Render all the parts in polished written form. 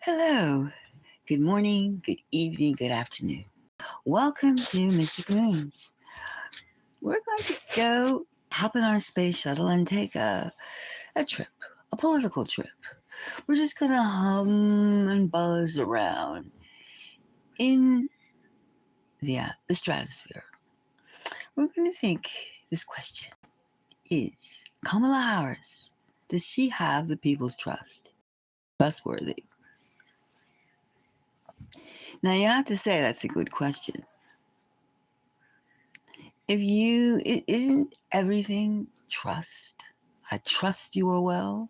Hello, good morning, good evening, good afternoon. Welcome to Mystic Moons. We're going to go hop in our space shuttle and take a trip, a political trip. We're just going to hum and buzz around in the stratosphere. We're going to think this question is Kamala Harris, does she have the people's trust? Trustworthy? Now, you have to say that's a good question. It isn't everything trust. I trust you are well.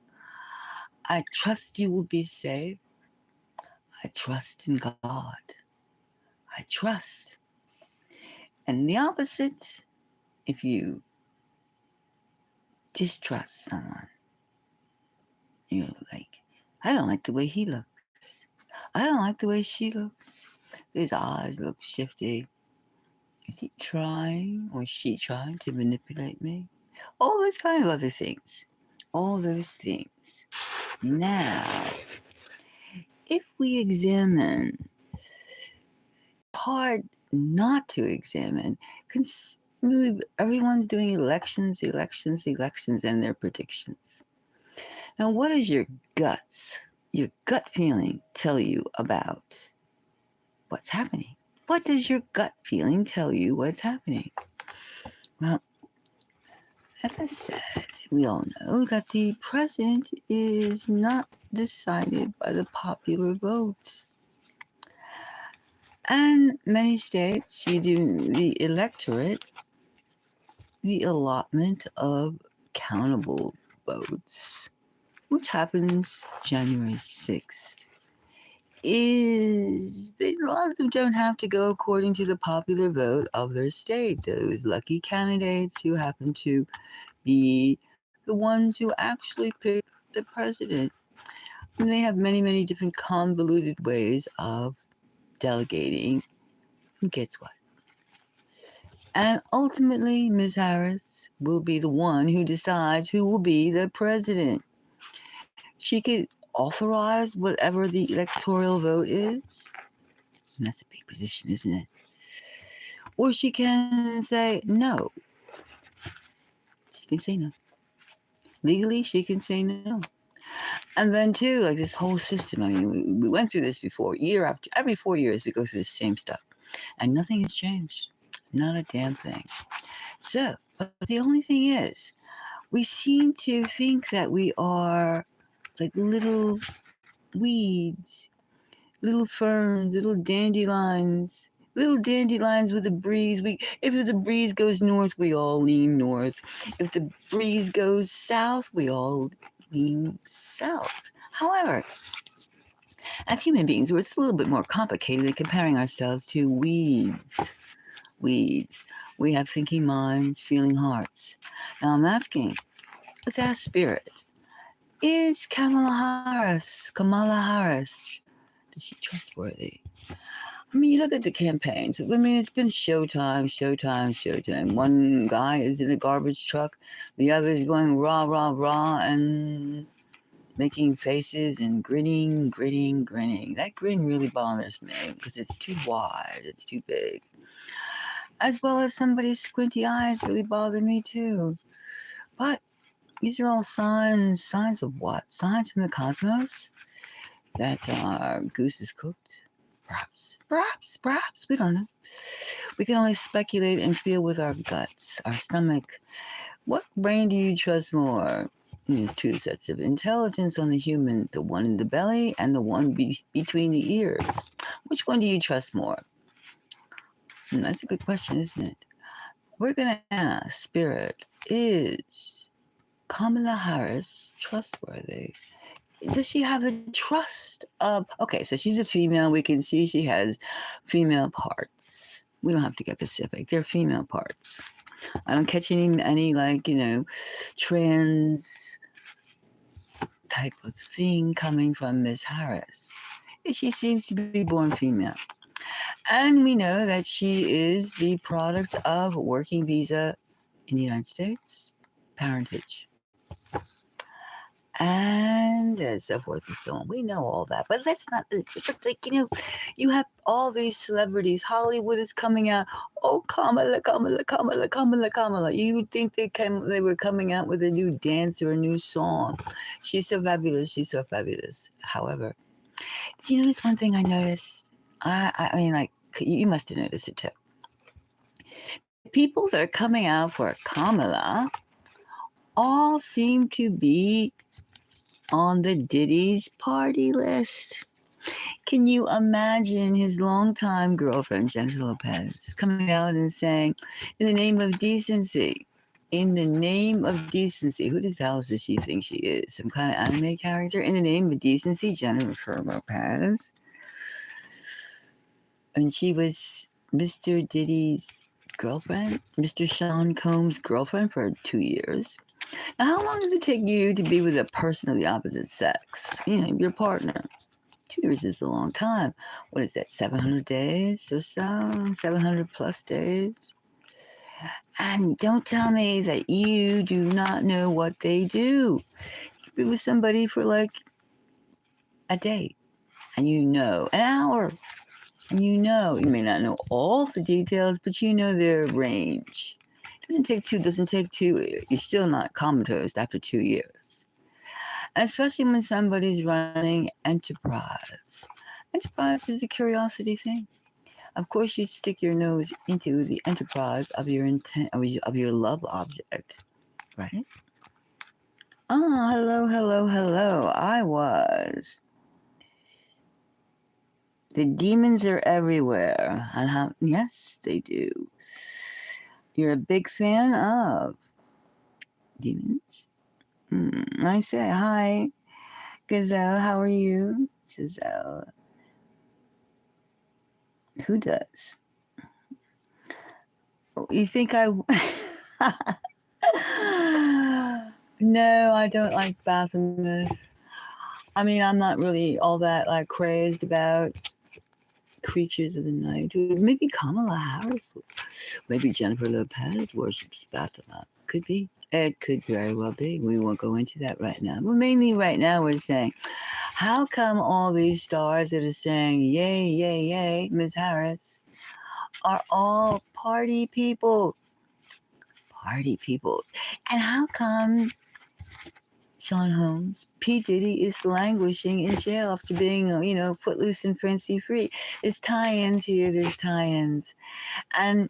I trust you will be safe. I trust in God. I trust. And the opposite, if you distrust someone, you're like, I don't like the way he looks. I don't like the way she looks. His eyes look shifty. Is he trying or she trying to manipulate me? All those kind of other things. All those things. Now, if we examine, hard not to examine, everyone's doing elections, and their predictions. Now, what does your gut feeling tell you about what's happening? What does your gut feeling tell you what's happening? Well, as I said, we all know that the president is not decided by the popular vote. And many states, you do the electorate, the allotment of countable votes, which happens January 6th, is that a lot of them don't have to go according to the popular vote of their state. Those lucky candidates who happen to be the ones who actually pick the president. And they have many, many different convoluted ways of delegating who gets what. And ultimately, Ms. Harris will be the one who decides who will be the president. She could authorize whatever the electoral vote is. And that's a big position, isn't it? Or she can say no. She can say no. Legally, she can say no. And then, too, like this whole system, I mean, we went through this before. Every 4 years, we go through the same stuff. And nothing has changed. Not a damn thing. So, but the only thing is, we seem to think that we are like little weeds, little ferns, little dandelions with a breeze. If the breeze goes north, we all lean north. If the breeze goes south, we all lean south. However, as human beings, it's a little bit more complicated than comparing ourselves to weeds. Weeds. We have thinking minds, feeling hearts. Now I'm asking, let's ask Spirit. Is Kamala Harris, is she trustworthy? I mean, you look at the campaigns. I mean, it's been showtime. One guy is in a garbage truck, the other is going rah, rah, rah, and making faces and grinning. That grin really bothers me because it's too wide, it's too big. As well as somebody's squinty eyes really bother me too. But these are all signs of what? Signs from the cosmos that our goose is cooked? Perhaps, we don't know. We can only speculate and feel with our guts, our stomach. What brain do you trust more? There's two sets of intelligence on the human, the one in the belly and the one between the ears. Which one do you trust more? That's a good question, isn't it? We're going to ask Spirit, is Kamala Harris trustworthy? Does she have the trust of, okay, so she's a female. We can see she has female parts. We don't have to get specific. They're female parts. I don't catch any like, trans type of thing coming from Miss Harris. She seems to be born female. And we know that she is the product of working visa in the United States, parentage. and so forth and so on. We know all that, but let's not. But like you have all these celebrities. Hollywood is coming out. Oh, Kamala, Kamala, Kamala, Kamala, Kamala. You would think they were coming out with a new dance or a new song. She's so fabulous. She's so fabulous. However, do you notice one thing I noticed? I mean, like you must have noticed it too. The people that are coming out for Kamala all seem to be on the Diddy's party list. Can you imagine his longtime girlfriend, Jennifer Lopez, coming out and saying, in the name of decency, in the name of decency, who the hell does she think she is? Some kind of anime character? In the name of decency, Jennifer Lopez. And she was Mr. Diddy's girlfriend, Mr. Sean Combs' girlfriend for 2 years. Now, how long does it take you to be with a person of the opposite sex? Your partner. 2 years is a long time. What is that, 700 days or so? 700 plus days? And don't tell me that you do not know what they do. Be with somebody for like a day, and an hour, and you may not know all the details, but you know their range. Doesn't take two. You're still not comatose after 2 years. Especially when somebody's running enterprise. Enterprise is a curiosity thing. Of course, you'd stick your nose into the enterprise of your intent of your love object, right? Ah, hello, hello, hello. I was. The demons are everywhere, and yes, they do. You're a big fan of demons. I say hi, Gazelle. How are you, Giselle? Who does? You think I? No, I don't like Baphomet. I mean, I'm not really all that like crazed about creatures of the night. Maybe Kamala Harris, maybe Jennifer Lopez worships Baphomet. Could be. It could very well be. We won't go into that right now. But mainly right now we're saying, how come all these stars that are saying, yay, yay, yay, Ms. Harris, are all party people? Party people. And how come Sean Holmes, P. Diddy is languishing in jail after being, footloose and fancy free? There's tie-ins here, there's tie-ins. And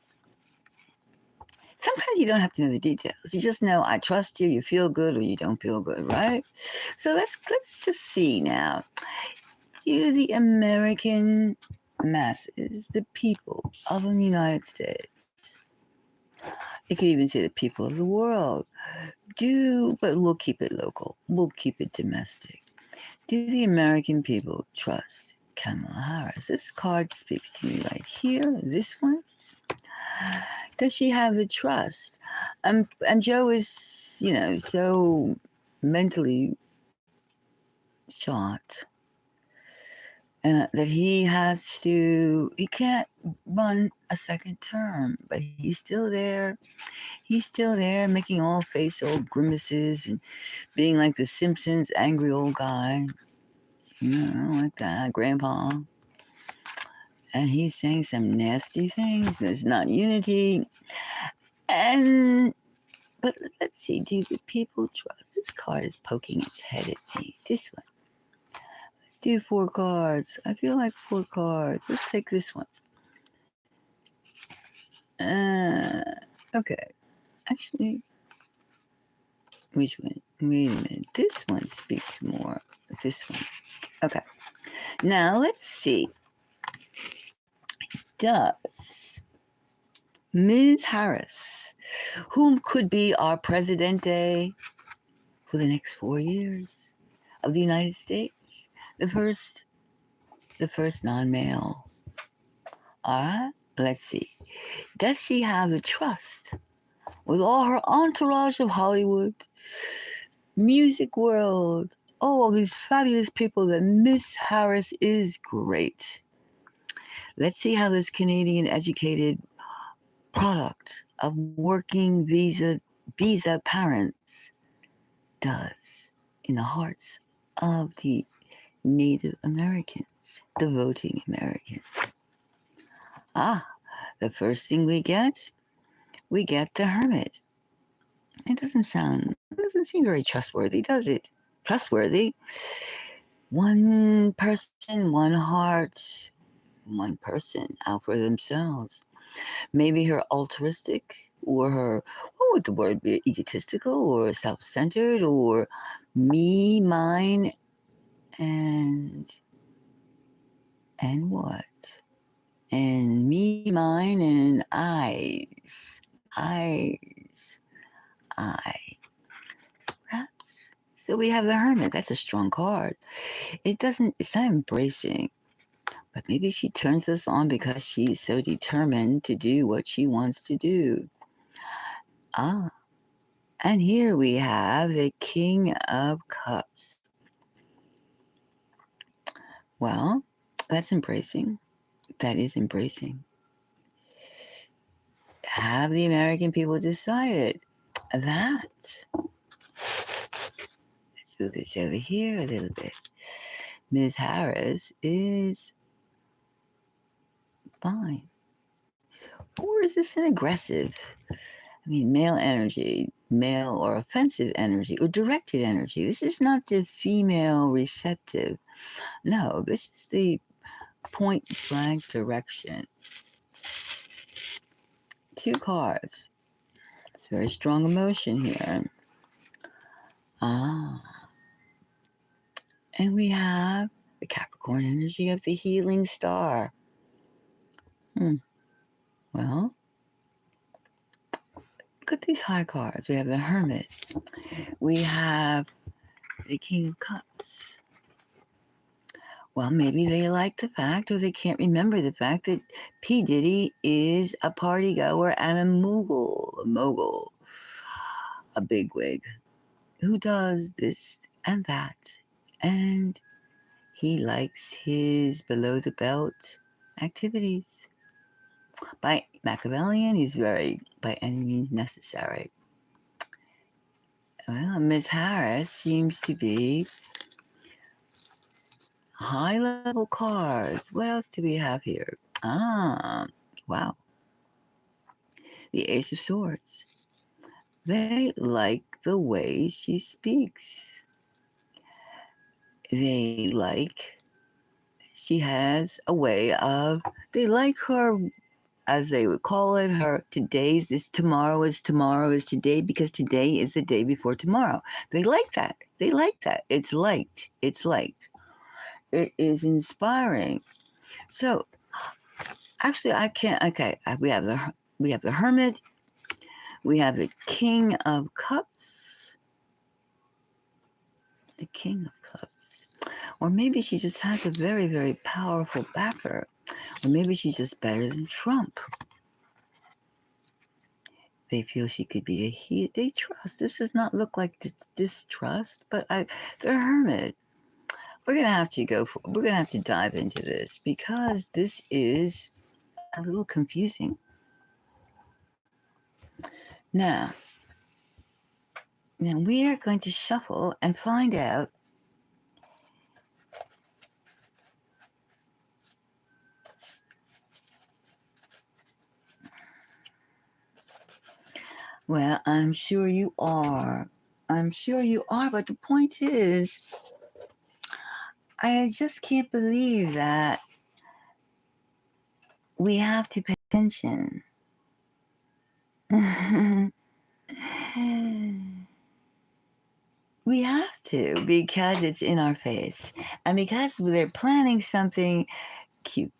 sometimes you don't have to know the details. You just know I trust you, you feel good, or you don't feel good, right? So let's just see now. Do the American masses, the people of the United States, you could even say the people of the world, but we'll keep it local. We'll keep it domestic. Do the American people trust Kamala Harris? This card speaks to me right here. This one. Does she have the trust? And Joe is, so mentally shot, and that he can't run a second term, but he's still there. He's still there making all facial grimaces and being like the Simpsons angry old guy, like that, grandpa. And he's saying some nasty things. There's not unity. But let's see, do the people trust? This card is poking its head at me. This one. Let's do 4 cards. I feel like 4 cards. Let's take this one. Okay. Actually, which one? Wait a minute. This one speaks more. This one. Okay. Now let's see. Does Ms. Harris, whom could be our Presidente for the next 4 years of the United States, the first non-male. All right, let's see. Does she have the trust with all her entourage of Hollywood, music world, all these fabulous people that Miss Harris is great? Let's see how this Canadian educated product of working visa parents does in the hearts of the Native Americans, the voting Americans. Ah, the first thing we get the hermit. It doesn't seem very trustworthy, does it? Trustworthy? One person, one heart, one person out for themselves. Maybe her altruistic or her, what would the word be? Egotistical or self centered or me, mine, and what? And me, mine, and eyes. Eyes. I. Perhaps. So we have the hermit. That's a strong card. It's not embracing. But maybe she turns us on because she's so determined to do what she wants to do. Ah, and here we have the King of Cups. Well, that's embracing. That is embracing. Have the American people decided that? Let's move this over here a little bit. Ms. Harris is fine. Or is this an aggressive? I mean, male energy, male or offensive energy, or directed energy. This is not the female receptive. No, this is the point blank direction. Two cards. It's very strong emotion here. Ah. And we have the Capricorn energy of the healing star. Well, look at these high cards. We have the Hermit. We have the King of Cups. Well, maybe they like the fact or they can't remember the fact that P. Diddy is a party goer and a mogul, a bigwig who does this and that. And he likes his below the belt activities. By Machiavellian, he's very, by any means necessary. Well, Miss Harris seems to be high level cards. What else do we have here? Ah, wow. The Ace of Swords. They like the way she speaks. They like, she has a way of, they like her, as they would call it, her today's this, tomorrow is today because today is the day before tomorrow. They like that. They like that. It's liked. It's liked. It is inspiring. So actually, I can't. Okay, we have the Hermit. We have the King of Cups. The King of Cups. Or maybe she just has a very, very powerful backer. Or maybe she's just better than Trump. They feel she could be a he. They trust. This does not look like distrust, but the Hermit. We're gonna have to we're gonna have to dive into this because this is a little confusing. Now we are going to shuffle and find out well, I'm sure you are. I'm sure you are, but the point is, I just can't believe that we have to pay attention. We have to because it's in our face and because they're planning something cute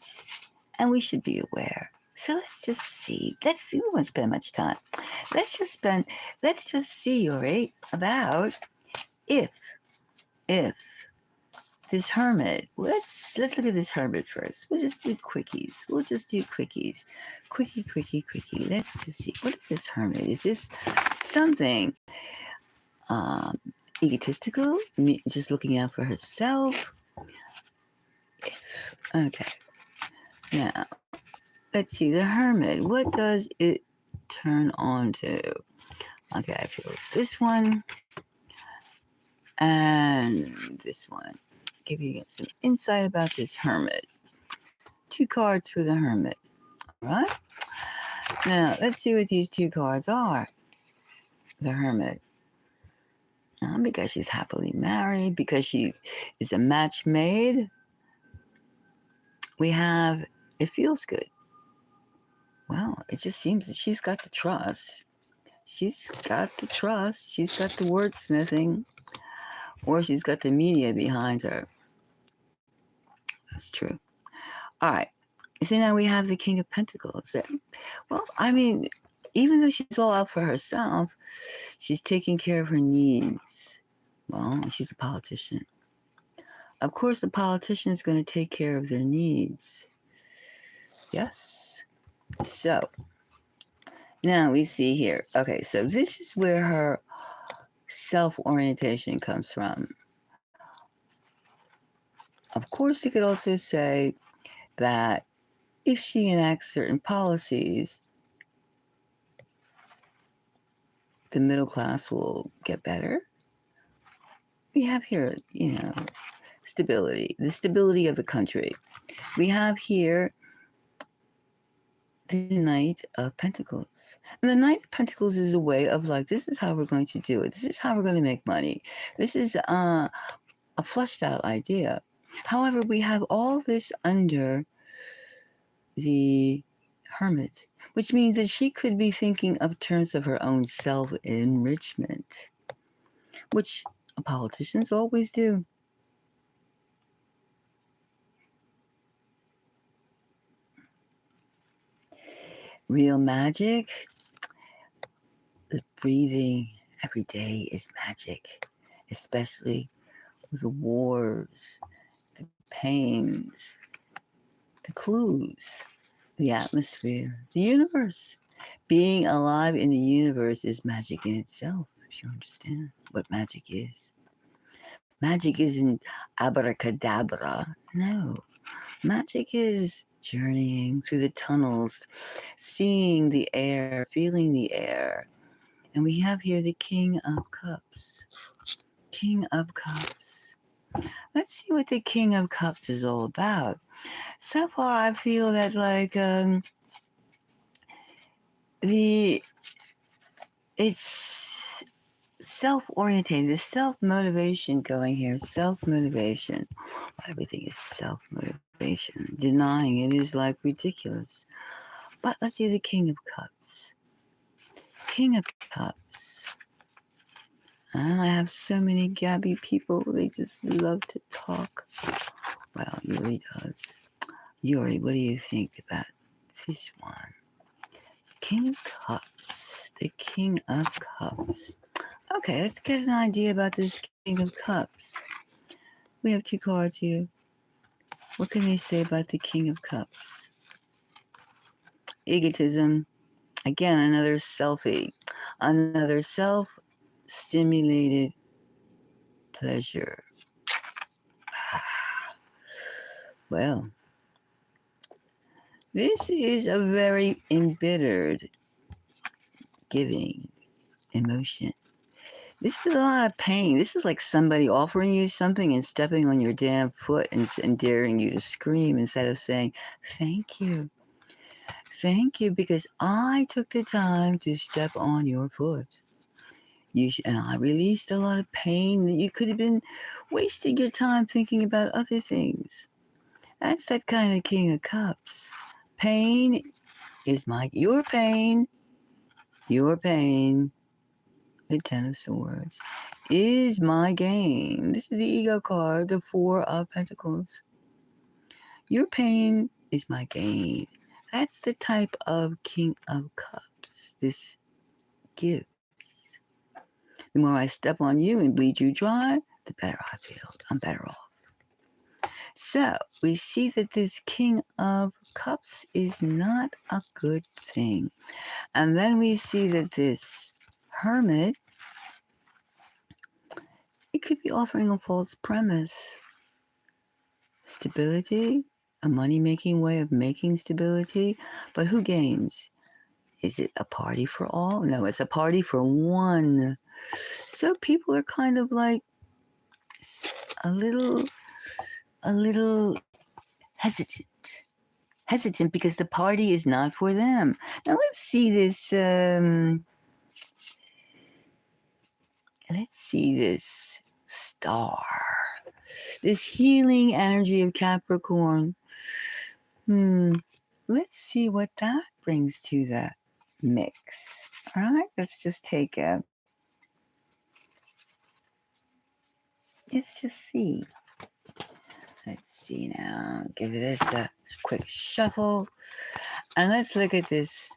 and we should be aware. So let's just see. We won't spend much time. Let's just see, all right, about if this hermit. Let's look at this hermit first. We'll just do quickies. Quickie. Let's just see. What is this hermit? Is this something egotistical? Just looking out for herself? Okay. Now, let's see. The hermit. What does it turn on to? Okay, I feel this one. And this one, give you some insight about this hermit. 2 cards for the hermit. All right. Now let's see what these 2 cards are. The hermit. Because she's happily married, because she is a match made. We have, it feels good. Well, it just seems that she's got the trust. She's got the trust. She's got the wordsmithing, or she's got the media behind her. That's true. All right. So now we have the King of Pentacles. Well, I mean, even though she's all out for herself, she's taking care of her needs. Well, she's a politician. Of course, the politician is going to take care of their needs. Yes. So now we see here. Okay, so this is where her self-orientation comes from. Of course, you could also say that if she enacts certain policies, the middle class will get better. We have here, stability, the stability of the country. We have here the Knight of Pentacles. And the Knight of Pentacles is a way of like, this is how we're going to do it. This is how we're going to make money. This is a fleshed out idea. However, we have all this under the Hermit, which means that she could be thinking of terms of her own self-enrichment, which politicians always do. Real magic, the breathing every day is magic, especially with the wars, the pains, the clues, the atmosphere, the universe. Being alive in the universe is magic in itself, if you understand what magic is. Magic isn't abracadabra. No. Magic is journeying through the tunnels, seeing the air, feeling the air. And we have here the King of Cups. King of Cups. Let's see what the King of Cups is all about. So far, I feel that it's self-orientated, the self-motivation going here, self-motivation. Everything is self-motivation. Denying it is like ridiculous. But let's see the King of Cups. King of Cups. I have so many gabby people. They just love to talk. Well, Yuri does. Yuri, what do you think about this one? King of Cups. The King of Cups. Okay, let's get an idea about this King of Cups. We have 2 cards here. What can they say about the King of Cups? Egotism. Again, another selfie. Another self-stimulated pleasure. Well, this is a very embittered giving emotion. This is a lot of pain. This is like somebody offering you something and stepping on your damn foot and daring you to scream instead of saying, thank you. Thank you because I took the time to step on your foot. And I released a lot of pain that you could have been wasting your time thinking about other things. That's that kind of King of Cups. Pain is your pain, the Ten of Swords, is my gain. This is the ego card, the Four of Pentacles. Your pain is my gain. That's the type of King of Cups this gives. The more I step on you and bleed you dry, the better I feel. I'm better off. So we see that this King of Cups is not a good thing. And then we see that this Hermit, it could be offering a false premise. Stability, a money-making way of making stability, but who gains? Is it a party for all? No, it's a party for one. So people are kind of like a little, a little hesitant because the party is not for them. Now let's see this. Let's see this star, this healing energy of Capricorn. Let's see what that brings to the mix. All right, let's just take a. Let's just see. Let's see now. Give this a quick shuffle. And let's look at this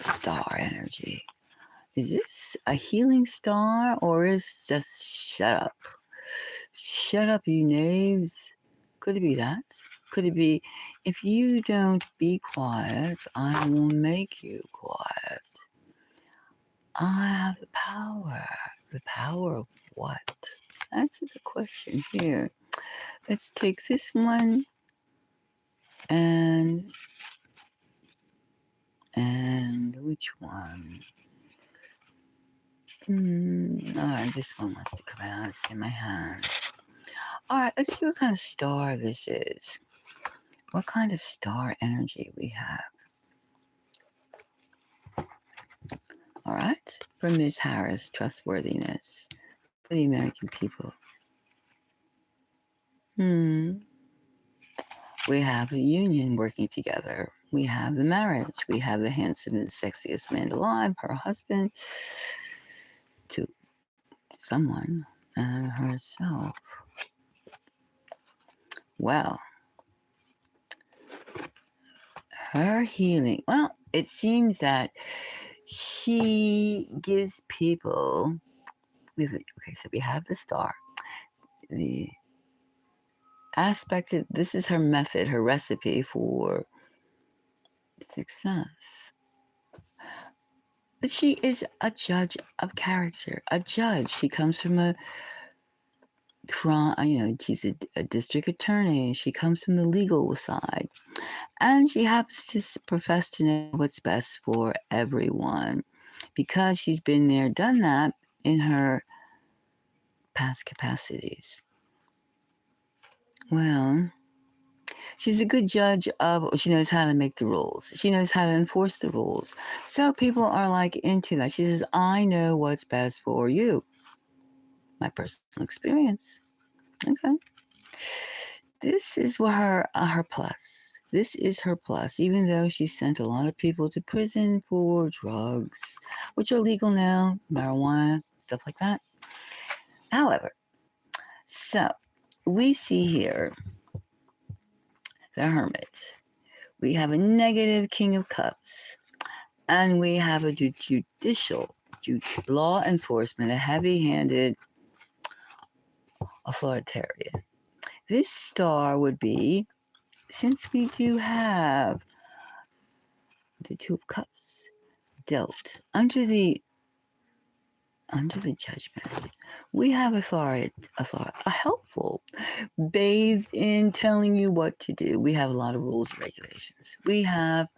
star energy. Is this a healing star or is just shut up? Shut up, you knaves. Could it be that? Could it be, if you don't be quiet, I will make you quiet? I have the power. The power of what? Answer the question here. Let's take this one and which one? All right, this one wants to come out. It's in my hand. All right, let's see what kind of star this is. What kind of star energy we have. All right, for Ms. Harris, trustworthiness for the American people. We have a union working together. We have the marriage. We have the handsomest, sexiest man alive, her husband, to someone, and herself. Well, her healing. Well, it seems that she gives people. Okay, so we have the star. The aspect of this is her method, her recipe for success. But she is a judge of character, a judge. She comes from a crime, she's a district attorney. She comes from the legal side. And she happens to profess to know what's best for everyone because she's been there, done that in her past capacities. Well, she's a good judge of, she knows how to make the rules. She knows how to enforce the rules. So people are like into that. She says, I know what's best for you. My personal experience. Okay. This is her plus. This is her plus, even though she sent a lot of people to prison for drugs, which are legal now, marijuana, stuff like that. However, so we see here the Hermit. We have a negative King of Cups, and we have a judicial law enforcement, a heavy-handed authoritarian. This star would be, since we do have the Two of Cups dealt under the judgment, we have authority, a helpful, bathed in telling you what to do. We have a lot of rules and regulations. We have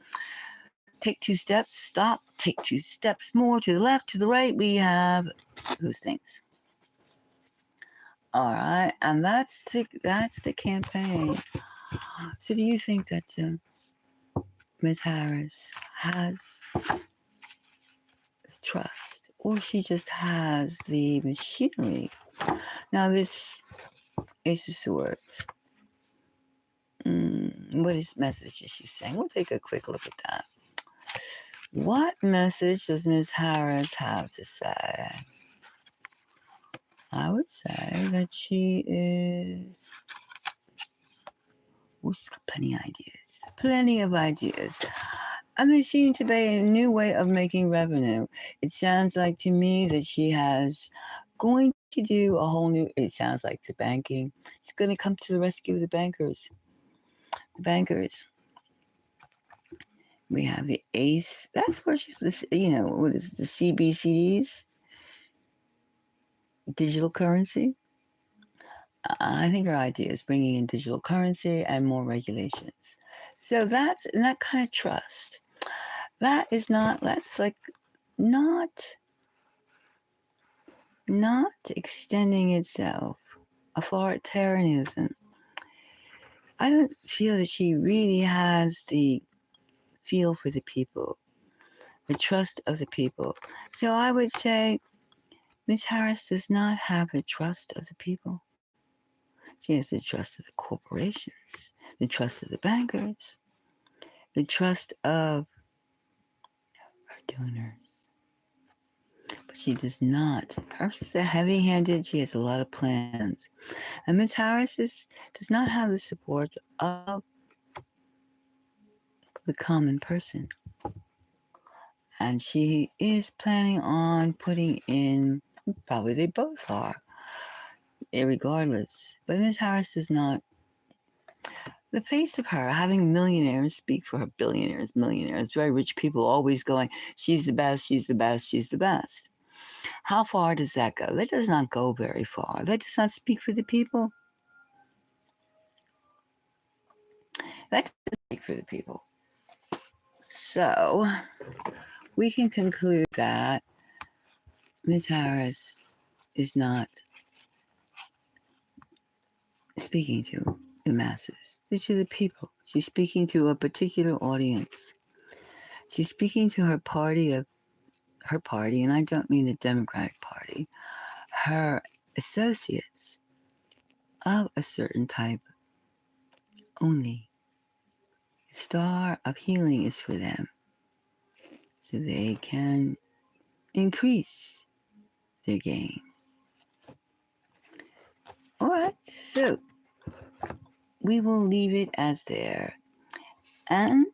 take 2 steps, stop, take 2 steps more to the left, to the right. We have those things. All right, and that's the campaign. So, do you think that Ms. Harris has trust, or she just has the machinery? Now, this Ace of Swords. What message is she saying? We'll take a quick look at that. What message does Ms. Harris have to say? I would say that she is. She's got plenty of ideas. Plenty of ideas. And they seem to be a new way of making revenue. It sounds like to me that she has going to do a whole new. It sounds like the banking. It's going to come to the rescue of the bankers. The bankers. We have the Ace. That's where she's, what is it, the CBCDs? Digital currency. I think her idea is bringing in digital currency and more regulations. So that's that kind of trust. That's like not not extending itself, authoritarianism. I don't feel that she really has the feel for the people, the trust of the people. So I would say Ms. Harris does not have the trust of the people. She has the trust of the corporations, the trust of the bankers, the trust of her donors. But she does not. Hers is a heavy handed, she has a lot of plans. And Ms. does not have the support of the common person. And she is planning on putting in, probably they both are, regardless. But Ms. Harris does not. The face of her, having millionaires speak for her, millionaires, very rich people always going, she's the best, she's the best, she's the best. How far does that go? That does not go very far. That does not speak for the people. That doesn't speak for the people. So we can conclude that Ms. Harris is not speaking to the masses, to the people. She's speaking to a particular audience. She's speaking to her party, and I don't mean the Democratic Party, her associates of a certain type only. The star of healing is for them, so they can increase their gain. All right, so we will leave it as there. And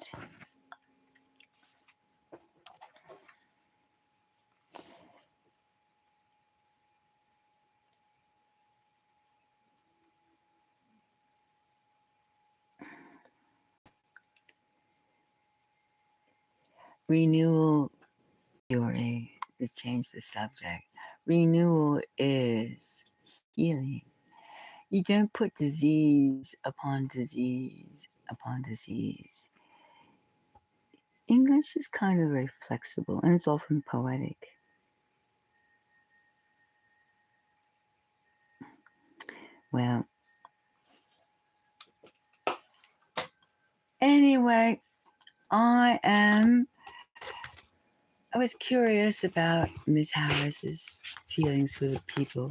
renewal theory, let's change the subject. Renewal is healing. You don't put disease upon disease upon disease. English is kind of very flexible and it's often poetic. Well, anyway, I was curious about Miss Harris's feelings for the people.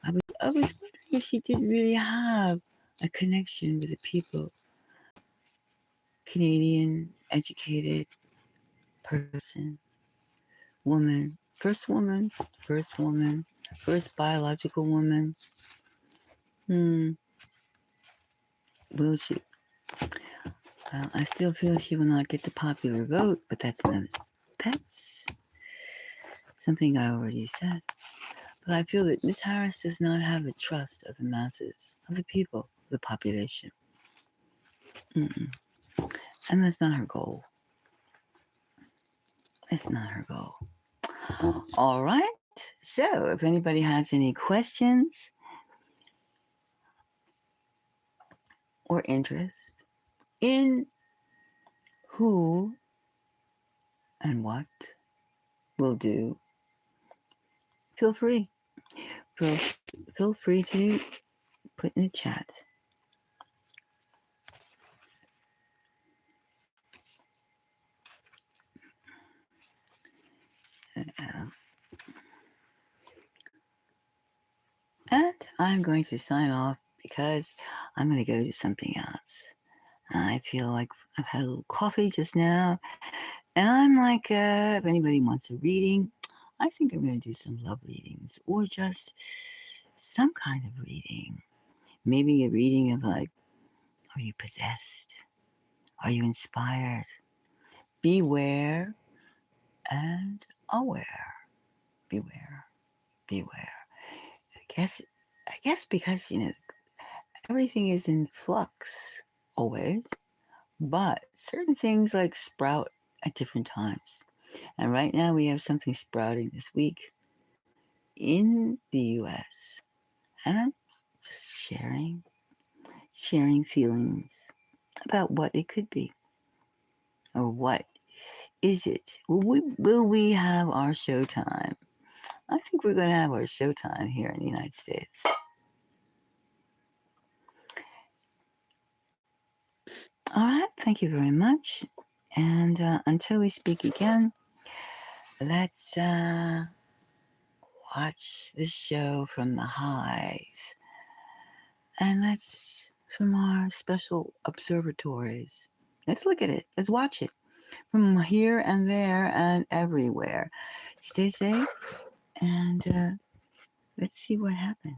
I was wondering if she did really have a connection with the people. Canadian, educated person, woman, first biological woman. Will she? Well, I still feel she will not get the popular vote, but that's something I already said. But I feel that Miss Harris does not have the trust of the masses, of the people, the population. Mm-mm. And that's not her goal. That's not her goal. All right. So, if anybody has any questions or interest in who and what will do, feel free. Feel free to put in the chat. And I'm going to sign off because I'm going to go do something else. I feel like I've had a little coffee just now. And I'm like, if anybody wants a reading, I think I'm going to do some love readings or just some kind of reading. Maybe a reading of like, are you possessed? Are you inspired? Beware and aware. Beware. Beware. I guess because, everything is in flux always, but certain things like sprout at different times. And right now we have something sprouting this week in the US. And I'm just sharing feelings about what it could be. Or what is it? Will we have our showtime? I think we're going to have our showtime here in the United States. All right, thank you very much. And until we speak again, let's watch this show from the highs. And let's, from our special observatories, let's look at it. Let's watch it from here and there and everywhere. Stay safe and let's see what happens.